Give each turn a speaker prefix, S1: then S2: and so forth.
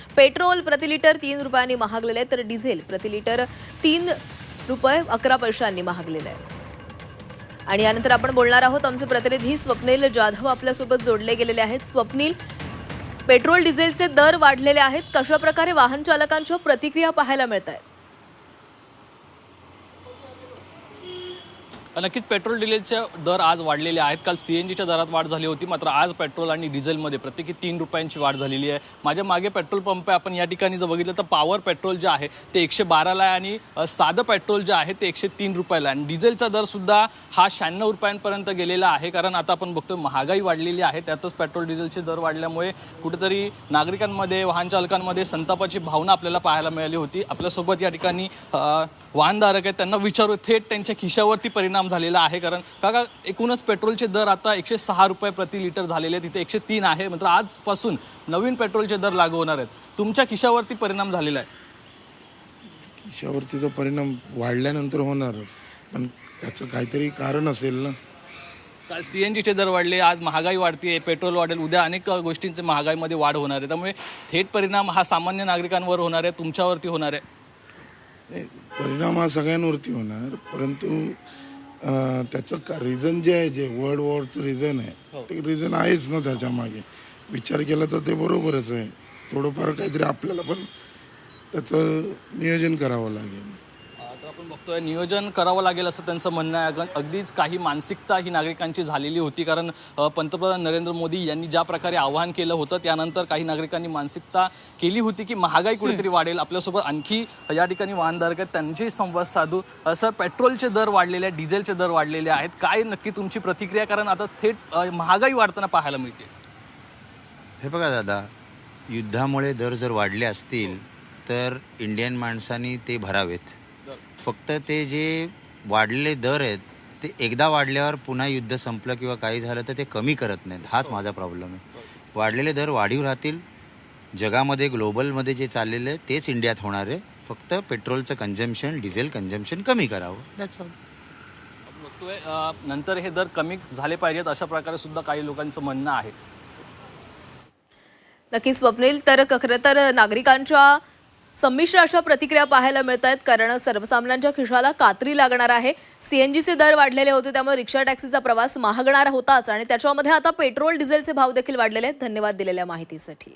S1: Petrol प्रति litre 3 रुपयांनी महागलेले आहे, तर डिझेल प्रति लिटर 3 रुपये 11 पैशांनी महागलेले आहे. आणि यानंतर आपण बोलणार आहोत. आमचे प्रतिनिधी स्वप्नील जाधव आपल्यासोबत जोडले गेलेले आहेत. स्वप्नील, पेट्रोल डिझेलचे दर वाढलेले आहेत, कशा प्रकारे वाहन चालकांच्या प्रतिक्रिया पाहायला मिळत आहेत?
S2: नक्कीच पेट्रोल डिझेलचे दर आज वाढलेले आहेत. काल सीएनजीच्या दरात वाढ झाली होती, मात्र आज पेट्रोल आणि डिझेलमध्ये प्रत्येकी 3 रुपयांची वाढ झालेली आहे. माझ्या मागे पेट्रोल पंप आहे. आपण या ठिकाणी जर बघितलं तर पॉवर पेट्रोल जे आहे ते 112ला आहे आणि साधं पेट्रोल जे आहे ते 103 रुपयाला आहे. आणि डिझेलचा दर सुद्धा हा 96 रुपयांपर्यंत गेलेला आहे. कारण आता आपण बघतोय महागाई वाढलेली आहे, त्यातच पेट्रोल डिझेलचे दर वाढल्यामुळे कुठेतरी नागरिकांमध्ये, वाहन चालकांमध्ये संतापाची भावना आपल्याला पाहायला मिळाली होती. आपल्यासोबत या ठिकाणी वाहनधारक आहेत, त्यांना विचारू थेट त्यांच्या खिशावरती परिणाम झालेला आहे. कारण काका, एकूणच पेट्रोलचे दर आता 106 रुपये प्रति लिटर झालेले आहेत, तिथे 103 आहे. मात्र आजपासून नवीन पेट्रोलचे दर लागू होणार आहेत. तुमच्या खिशावरती परिणाम झालेला आहे?
S3: खिशावरती तर परिणाम वाढल्यानंतर होणारच, पण त्याचं काहीतरी कारण असेल ना.
S2: काल सीएनजीचे दर वाढले, आज महागाई वाढते, पेट्रोल वाढेल, उद्या अनेक गोष्टींचे महागाईमध्ये वाढ होणार आहे. त्यामुळे थेट परिणाम हा सामान्य नागरिकांवर होणार आहे, तुमच्यावरती होणार आहे.
S3: परिणाम हा सगळ्यांवरती होणार, परंतु त्याचं रिझन जे आहे, जे वर्ल्ड वॉरचं रिझन आहे, ते रिझन आहेच ना. त्याच्या मागे विचार केला तर ते बरोबरच आहे. थोडंफार काहीतरी आपल्याला पण त्याचं नियोजन करावं लागेल.
S2: आता आपण बघतोय नियोजन करावं लागेल असं त्यांचं म्हणणं आहे. अगदीच काही मानसिकता ही नागरिकांची झालेली होती. कारण पंतप्रधान नरेंद्र मोदी यांनी ज्या प्रकारे आवाहन केलं होतं, त्यानंतर काही नागरिकांनी मानसिकता केली होती की महागाई कुठेतरी वाढेल. आपल्यासोबत आणखी या ठिकाणी वाहनधारक आहेत, त्यांची संवाद साधू. सर, पेट्रोलचे दर वाढलेले आहेत, डिझेलचे दर वाढलेले आहेत, काय नक्की तुमची प्रतिक्रिया? कारण आता थेट महागाई वाढताना पाहायला मिळते.
S4: हे बघा दादा, युद्धामुळे दर जर वाढले असतील तर इंडियन माणसांनी ते भरावेत. फक्त ते जे वाढलेले दर आहेत ते एकदा वाढल्यावर पुन्हा युद्ध संपलं किंवा काही झालं तर ते कमी करत नाहीत. हाच माझा प्रॉब्लेम आहे. वाढलेले दर वाढीव राहतील. जगामध्ये, ग्लोबलमध्ये जे चाललेलं आहे तेच इंडियात होणार आहे. फक्त पेट्रोलचं कन्झम्पशन, डिझेल कन्झम्पशन कमी करावं, दॅट्स ऑल.
S2: बघतोय नंतर हे दर कमी झाले पाहिजेत, अशा प्रकारे सुद्धा काही लोकांचं म्हणणं आहे.
S1: नक्कीच स्वप्नील, तर खरं तर नागरिकांच्या संमिश्र अशा प्रतिक्रिया पाहायला मिळत आहेत. कारण सर्वसामान्यांच्या खिशाला कात्री लागणार आहे. सीएनजीचे दर वाढलेले होते, त्यामुळे रिक्षा टॅक्सीचा प्रवास महागणार होताच, आणि त्याच्यामध्ये आता पेट्रोल डिझेलचे भाव देखील वाढलेले आहेत. धन्यवाद दिलेल्या माहितीसाठी.